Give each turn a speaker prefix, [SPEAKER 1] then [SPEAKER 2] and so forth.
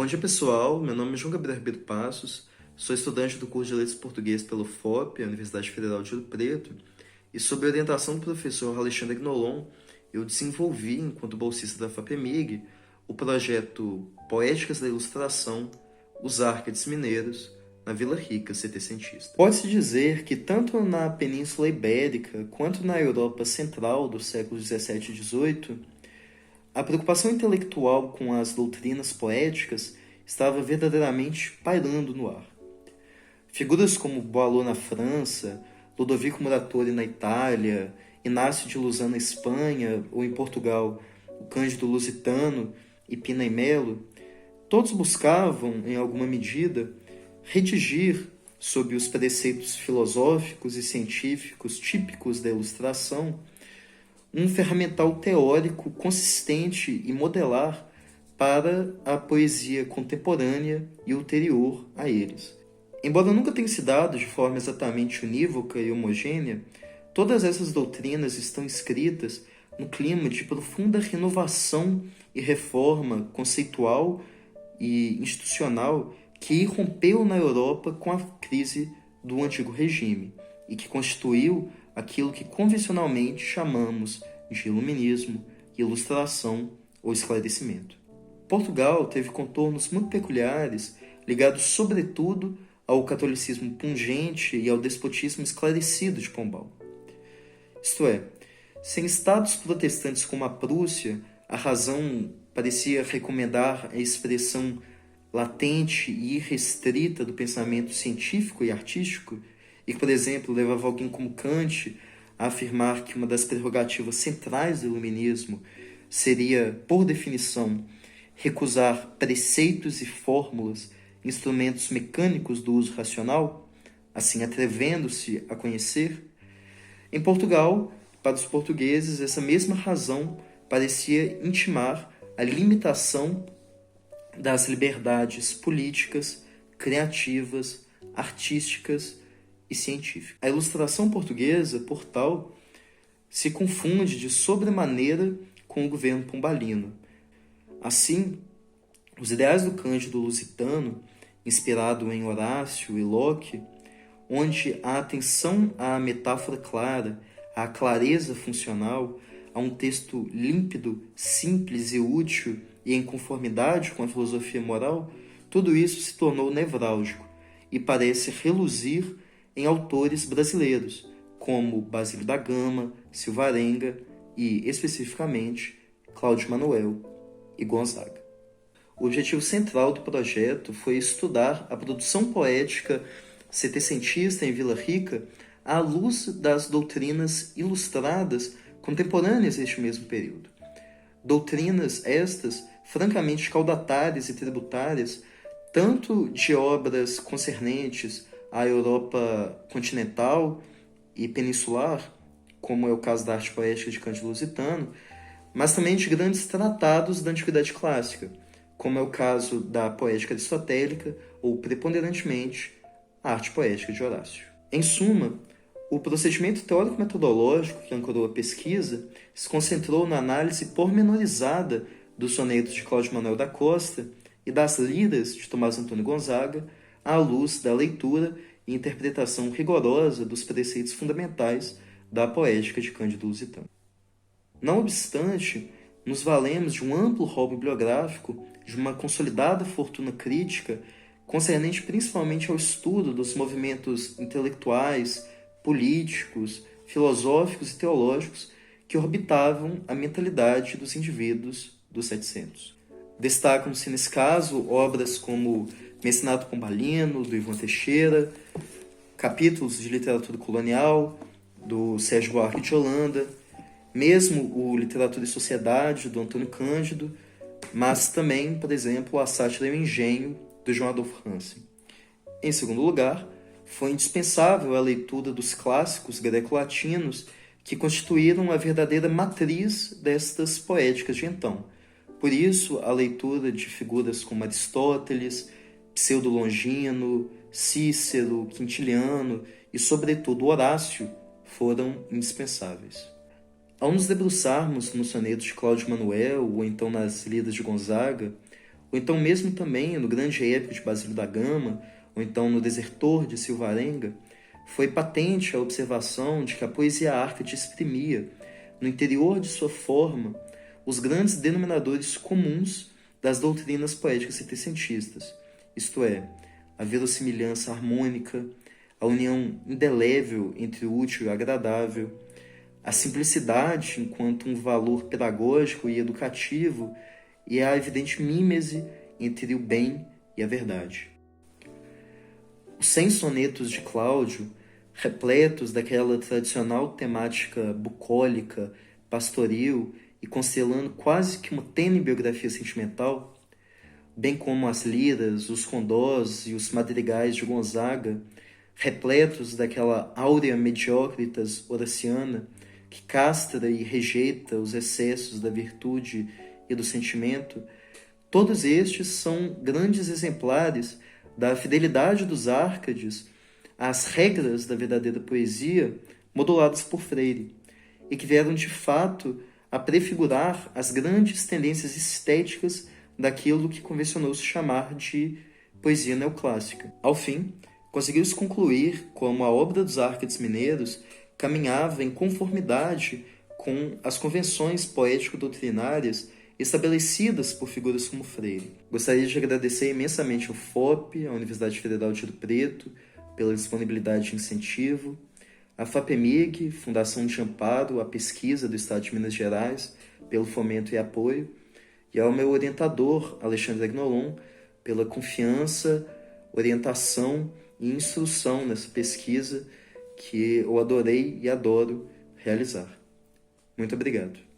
[SPEAKER 1] Bom dia, pessoal. Meu nome é João Gabriel Ribeiro Passos, sou estudante do curso de Letras Português pelo FOP, a Universidade Federal de Ouro Preto, e sob a orientação do professor Alexandre Gnolon, eu desenvolvi, enquanto bolsista da FAPEMIG, o projeto Poéticas da Ilustração, os Árcades Mineiros, na Vila Rica, setecentista. Pode-se dizer que tanto na Península Ibérica quanto na Europa Central dos séculos XVII e XVIII, a preocupação intelectual com as doutrinas poéticas estava verdadeiramente pairando no ar. Figuras como Boileau na França, Ludovico Muratori na Itália, Inácio de Luzan na Espanha ou em Portugal, o Cândido Lusitano e Pina e Melo, todos buscavam, em alguma medida, redigir, sob os preceitos filosóficos e científicos típicos da Ilustração, um ferramental teórico consistente e modelar para a poesia contemporânea e ulterior a eles. Embora nunca tenha se dado de forma exatamente unívoca e homogênea, todas essas doutrinas estão escritas no clima de profunda renovação e reforma conceitual e institucional que irrompeu na Europa com a crise do Antigo Regime e que constituiu aquilo que convencionalmente chamamos de iluminismo, ilustração ou esclarecimento. Portugal teve contornos muito peculiares, ligados sobretudo ao catolicismo pungente e ao despotismo esclarecido de Pombal. Isto é, sem estados protestantes como a Prússia, a razão parecia recomendar a expressão latente e irrestrita do pensamento científico e artístico, e que, por exemplo, levava alguém como Kant a afirmar que uma das prerrogativas centrais do iluminismo seria, por definição, recusar preceitos e fórmulas, instrumentos mecânicos do uso racional, assim atrevendo-se a conhecer. Em Portugal, para os portugueses, essa mesma razão parecia intimar a limitação das liberdades políticas, criativas, artísticas e científicas. A ilustração portuguesa, por tal, se confunde de sobremaneira com o governo pombalino. Assim, os ideais do Cândido Lusitano, inspirado em Horácio e Locke, onde a atenção à metáfora clara, à clareza funcional, a um texto límpido, simples e útil e em conformidade com a filosofia moral, tudo isso se tornou nevrálgico e parece reluzir em autores brasileiros, como Basílio da Gama, Silvarenga e, especificamente, Cláudio Manuel e Gonzaga. O objetivo central do projeto foi estudar a produção poética setecentista em Vila Rica à luz das doutrinas ilustradas contemporâneas deste mesmo período. Doutrinas estas francamente caudatárias e tributárias, tanto de obras concernentes à Europa continental e peninsular, como é o caso da arte poética de Cândido Lusitano, mas também de grandes tratados da Antiguidade Clássica, como é o caso da poética aristotélica ou, preponderantemente, a arte poética de Horácio. Em suma, o procedimento teórico-metodológico que ancorou a pesquisa se concentrou na análise pormenorizada dos sonetos de Cláudio Manuel da Costa e das liras de Tomás Antônio Gonzaga, à luz da leitura e interpretação rigorosa dos preceitos fundamentais da poética de Cândido Lusitano. Não obstante, nos valemos de um amplo rol bibliográfico, de uma consolidada fortuna crítica, concernente principalmente ao estudo dos movimentos intelectuais, políticos, filosóficos e teológicos que orbitavam a mentalidade dos indivíduos dos 700. Destacam-se, nesse caso, obras como Mecenato Pombalino, do Ivan Teixeira, capítulos de literatura colonial, do Sérgio Buarque de Holanda, mesmo o Literatura e Sociedade, do Antônio Cândido, mas também, por exemplo, a Sátira e o Engenho, do João Adolfo Hansen. Em segundo lugar, foi indispensável a leitura dos clássicos greco-latinos que constituíram a verdadeira matriz destas poéticas de então. Por isso, a leitura de figuras como Aristóteles, Pseudo-Longino, Cícero, Quintiliano e, sobretudo, Horácio foram indispensáveis. Ao nos debruçarmos nos sonetos de Cláudio Manuel ou então nas liras de Gonzaga, ou então mesmo também no grande épico de Basílio da Gama, ou então no Desertor de Silvarenga, foi patente a observação de que a poesia Arcade exprimia, no interior de sua forma, os grandes denominadores comuns das doutrinas poéticas setecentistas, isto é, a verossimilhança harmônica, a união indelével entre o útil e o agradável, a simplicidade enquanto um valor pedagógico e educativo e a evidente mímese entre o bem e a verdade. Os 100 sonetos de Cláudio, repletos daquela tradicional temática bucólica, pastoril e constelando quase que uma tênue biografia sentimental, bem como as liras, os rondós e os madrigais de Gonzaga, repletos daquela áurea mediocritas horaciana que castra e rejeita os excessos da virtude e do sentimento, todos estes são grandes exemplares da fidelidade dos Árcades às regras da verdadeira poesia moduladas por Freire, e que vieram de fato a prefigurar as grandes tendências estéticas daquilo que convencionou-se chamar de poesia neoclássica. Ao fim, conseguiu-se concluir como a obra dos Árcades mineiros caminhava em conformidade com as convenções poético-doutrinárias estabelecidas por figuras como Freire. Gostaria de agradecer imensamente ao FOP, à Universidade Federal de Ouro Preto, pela disponibilidade de incentivo, à FAPEMIG, Fundação de Amparo à Pesquisa do Estado de Minas Gerais, pelo fomento e apoio, e ao meu orientador, Alexandre Agnolon, pela confiança, orientação e instrução nessa pesquisa que eu adorei e adoro realizar. Muito obrigado.